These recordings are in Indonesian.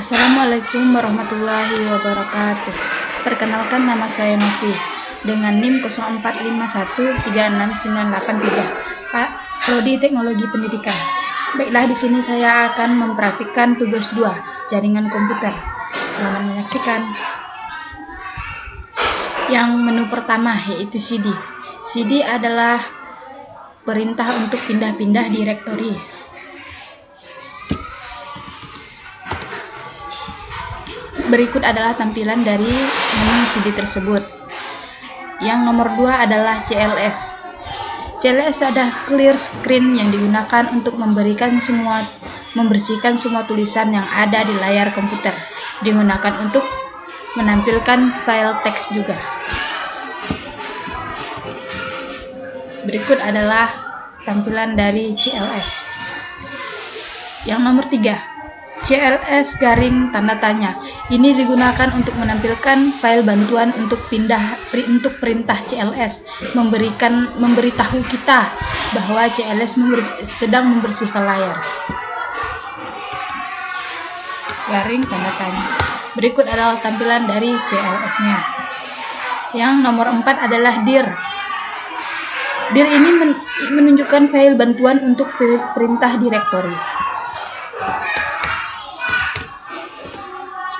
Assalamualaikum warahmatullahi wabarakatuh. Perkenalkan, nama saya Novi dengan NIM 0451369883, Pak Prodi Teknologi Pendidikan. Baiklah, di sini saya akan mempraktikkan tugas 2 jaringan komputer. Selamat menyaksikan. Yang menu pertama yaitu CD. CD adalah perintah untuk pindah-pindah direktori. Berikut adalah tampilan dari menu CD tersebut. Yang nomor 2 adalah CLS. CLS adalah clear screen yang digunakan untuk membersihkan semua tulisan yang ada di layar komputer. Digunakan untuk menampilkan file teks juga. Berikut adalah tampilan dari CLS. Yang nomor 3, CLS garing tanda tanya. Ini digunakan untuk menampilkan file bantuan untuk perintah CLS, memberitahu kita bahwa CLS sedang membersihkan layar. Garing tanda tanya. Berikut adalah tampilan dari CLS-nya. Yang nomor 4 adalah dir. Dir ini menunjukkan file bantuan untuk perintah direktori.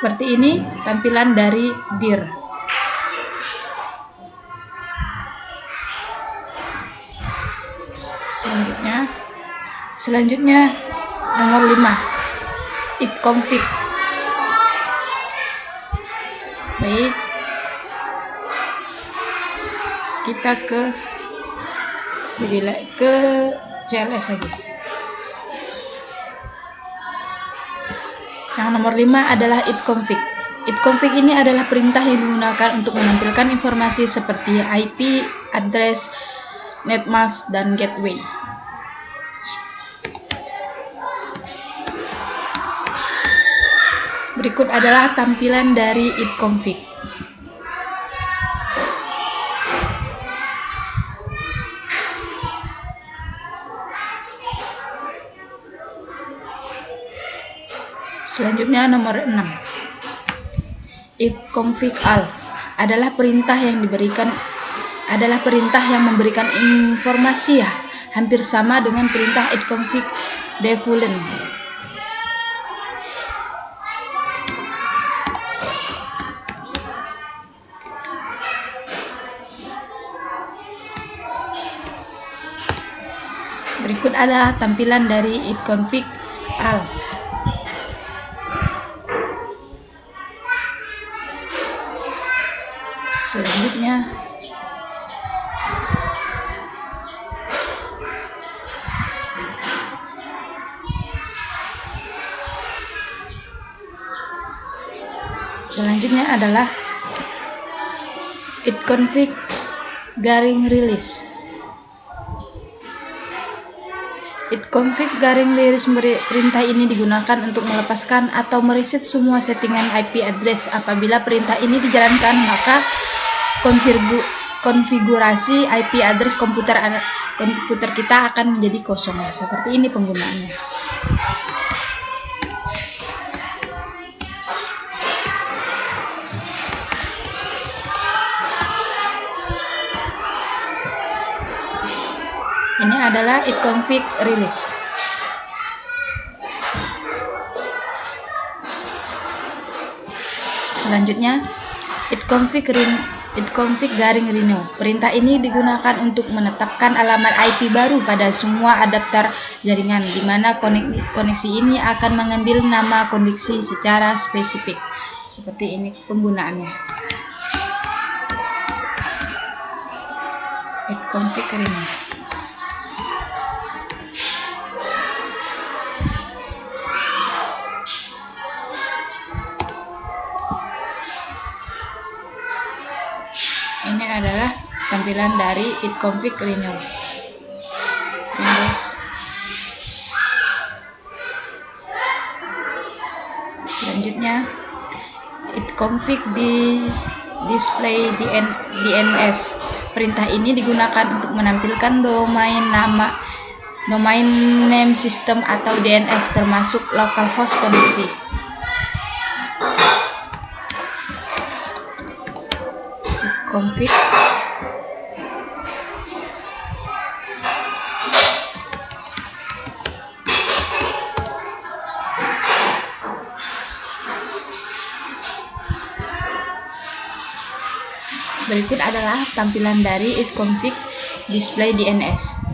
Seperti ini tampilan dari dir. Selanjutnya nomor 5, ifconfig. Baik, kita ke CLS lagi. Yang nomor 5 adalah ifconfig. Ifconfig ini adalah perintah yang digunakan untuk menampilkan informasi seperti IP, address, netmask, dan gateway. Berikut adalah tampilan dari ifconfig. Selanjutnya nomor 6, ifconfig all adalah perintah yang memberikan informasi hampir sama dengan perintah ifconfig default. Berikut adalah tampilan dari ifconfig all. Selanjutnya adalah ifconfig garing release. Ifconfig garing release perintah ini digunakan untuk melepaskan atau mereset semua settingan IP address. Apabila perintah ini dijalankan, maka konfigurasi IP address komputer kita akan menjadi kosong. Seperti ini penggunaannya. Ini adalah ifconfig release. Selanjutnya, ifconfig garing renew. Perintah ini digunakan untuk menetapkan alamat IP baru pada semua adapter jaringan, di mana koneksi ini akan mengambil nama koneksi secara spesifik. Seperti ini penggunaannya. Ifconfig renew. Ini adalah tampilan dari ifconfig renew. Selanjutnya, ifconfig display DNS. Perintah ini digunakan untuk menampilkan domain name system atau DNS termasuk localhost koneksi. config, berikut adalah tampilan dari itconfig display DNS.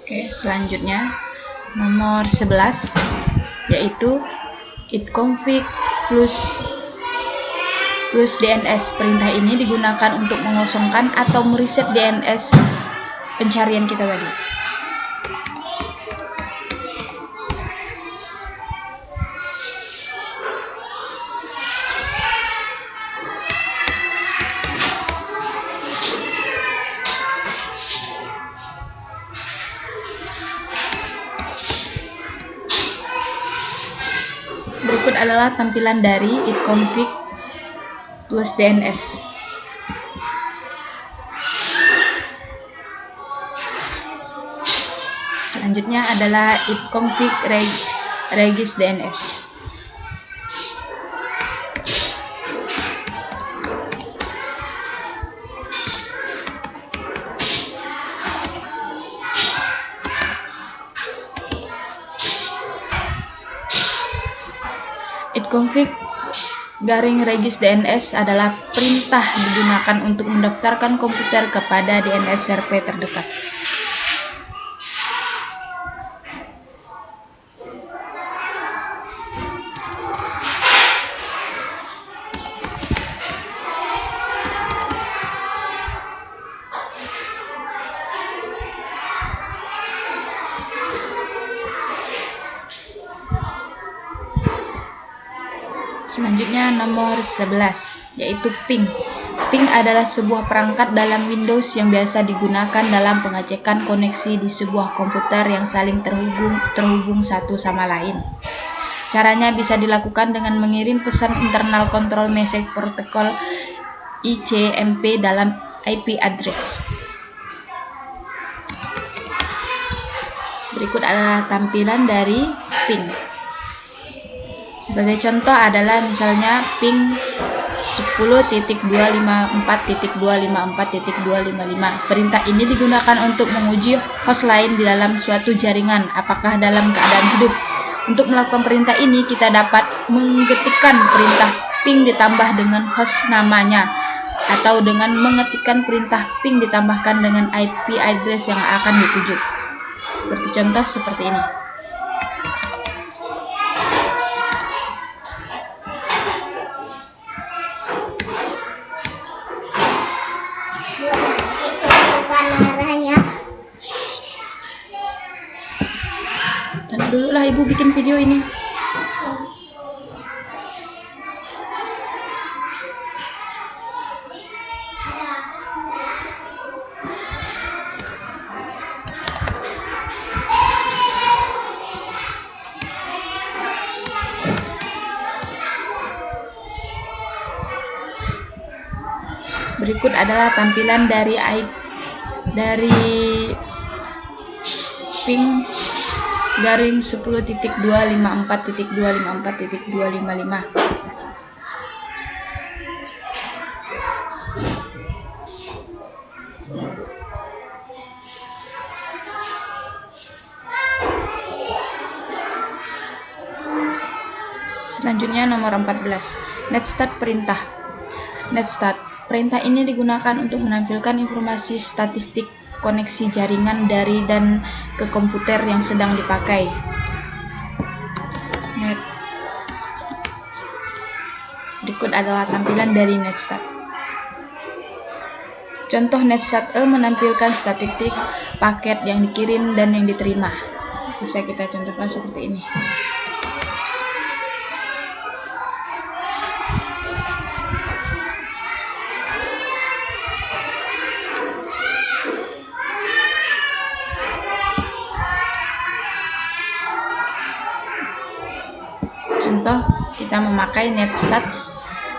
Oke, selanjutnya nomor 11 yaitu itconfig plus DNS. Perintah ini digunakan untuk mengosongkan atau mereset DNS pencarian kita tadi. Berikut adalah tampilan dari itconfig plus DNS. Selanjutnya adalah itconfig regis DNS. Itconfig --regis DNS adalah perintah digunakan untuk mendaftarkan komputer kepada DNS server terdekat. Selanjutnya nomor 11 yaitu ping. Ping adalah sebuah perangkat dalam Windows yang biasa digunakan dalam pengecekan koneksi di sebuah komputer yang saling terhubung satu sama lain. Caranya bisa dilakukan dengan mengirim pesan internal control message protocol ICMP dalam IP address. Berikut adalah tampilan dari ping. Sebagai contoh adalah misalnya ping 10.254.254.255. Perintah ini digunakan untuk menguji host lain di dalam suatu jaringan apakah dalam keadaan hidup. Untuk melakukan perintah ini kita dapat mengetikkan perintah ping ditambah dengan host namanya atau dengan mengetikkan perintah ping ditambahkan dengan IP address yang akan dituju. Seperti contoh seperti ini. Tahan dulu lah, ibu bikin video ini. Berikut adalah tampilan dari ping --10.254.254.255. Selanjutnya nomor 14, netstart perintah. Netstart perintah ini digunakan untuk menampilkan informasi statistik koneksi jaringan dari dan ke komputer yang sedang dipakai. Berikut adalah tampilan dari netstart. Contoh netstart menampilkan statistik paket yang dikirim dan yang diterima. Bisa kita contohkan seperti ini. Contoh kita memakai netstat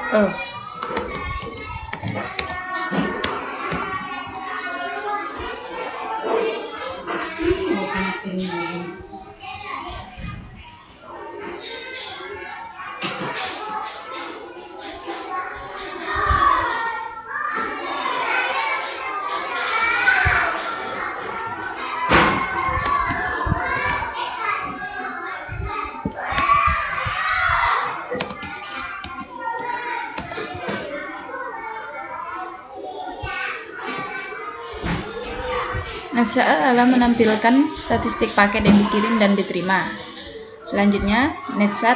E. Netstat adalah menampilkan statistik paket yang dikirim dan diterima. Selanjutnya, netstat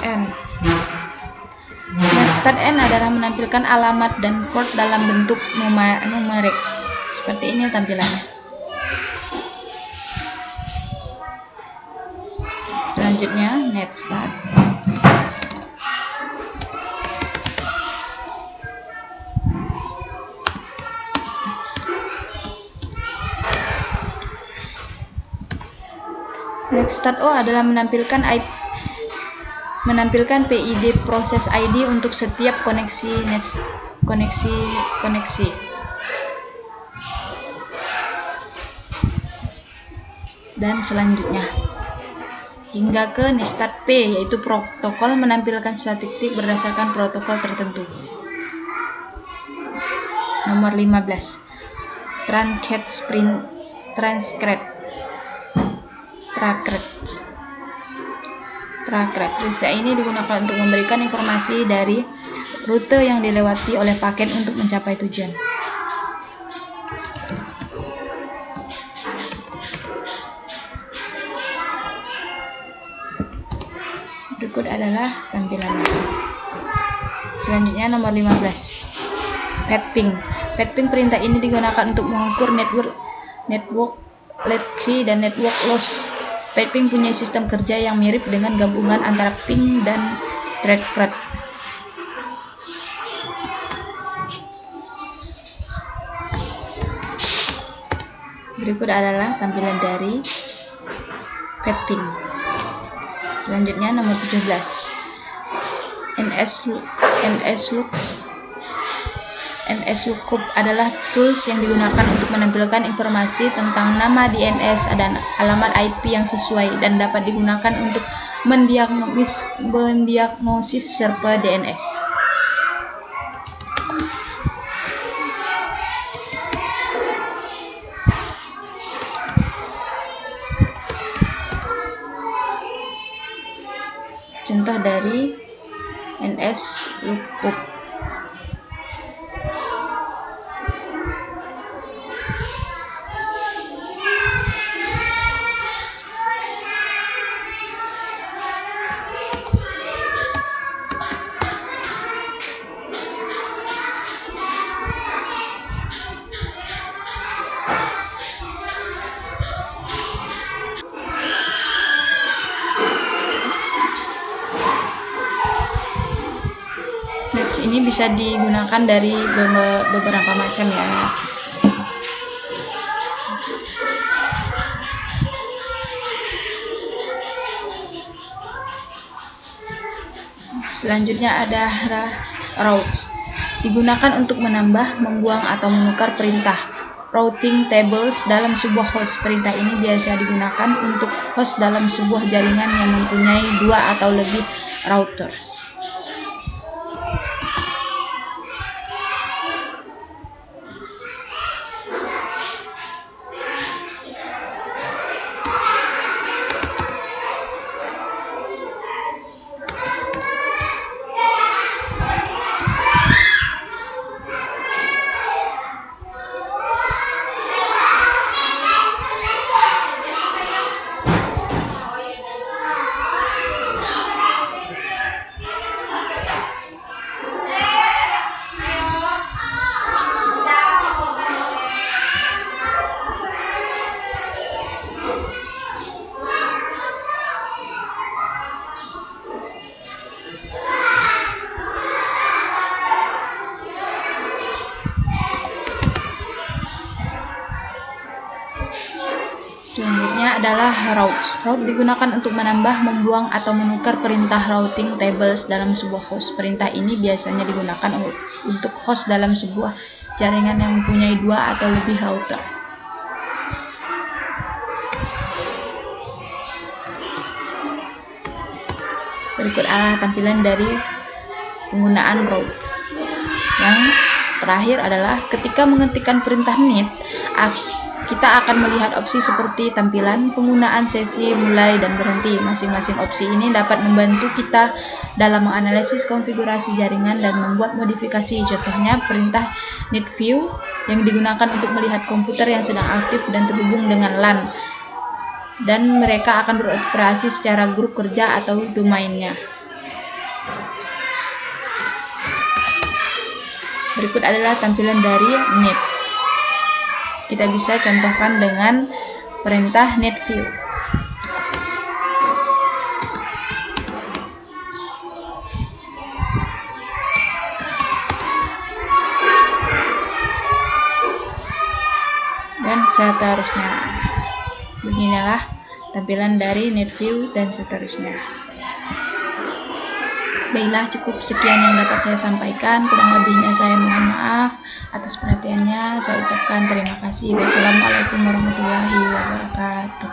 N. Netstat N adalah menampilkan alamat dan port dalam bentuk numerik. Seperti ini tampilannya. Selanjutnya, netstat Netstat O adalah menampilkan PID proses ID untuk setiap koneksi. Dan selanjutnya hingga ke netstat P, yaitu protokol menampilkan statistik berdasarkan protokol tertentu. Nomor 15. Trackred. Peristiwa ini digunakan untuk memberikan informasi dari rute yang dilewati oleh paket untuk mencapai tujuan. Berikut adalah tampilannya. Selanjutnya nomor 15. Petping. Perintah ini digunakan untuk mengukur network latency dan network loss. Petping punya sistem kerja yang mirip dengan gabungan antara ping dan trackred. Berikut adalah tampilan dari petping. Selanjutnya nomor 17. NSLookup adalah tools yang digunakan untuk menampilkan informasi tentang nama DNS dan alamat IP yang sesuai dan dapat digunakan untuk mendiagnosis server DNS. Contoh dari NSLookup. Nets ini bisa digunakan dari beberapa macam ya. Selanjutnya ada routes. Digunakan untuk menambah, membuang atau menukar perintah routing tables dalam sebuah host. Perintah ini biasa digunakan untuk host dalam sebuah jaringan yang mempunyai 2 atau lebih routers. adalah routes. Route digunakan untuk menambah, membuang, atau menukar perintah routing tables dalam sebuah host. Perintah ini biasanya digunakan untuk host dalam sebuah jaringan yang mempunyai 2 atau lebih router. Berikut adalah tampilan dari penggunaan route. Yang terakhir adalah ketika mengetikkan perintah init, kita akan melihat opsi seperti tampilan, penggunaan, sesi, mulai, dan berhenti. Masing-masing opsi ini dapat membantu kita dalam menganalisis konfigurasi jaringan dan membuat modifikasi. Contohnya perintah init view yang digunakan untuk melihat komputer yang sedang aktif dan terhubung dengan LAN, dan mereka akan beroperasi secara grup kerja atau domainnya. Berikut adalah tampilan dari init. Kita bisa contohkan dengan perintah init view. Dan seterusnya. Beginilah tampilan dari init view dan seterusnya. Baiklah, cukup sekian yang dapat saya sampaikan. Kurang lebihnya saya mohon maaf. Atas perhatiannya saya ucapkan terima kasih. Wassalamualaikum warahmatullahi wabarakatuh.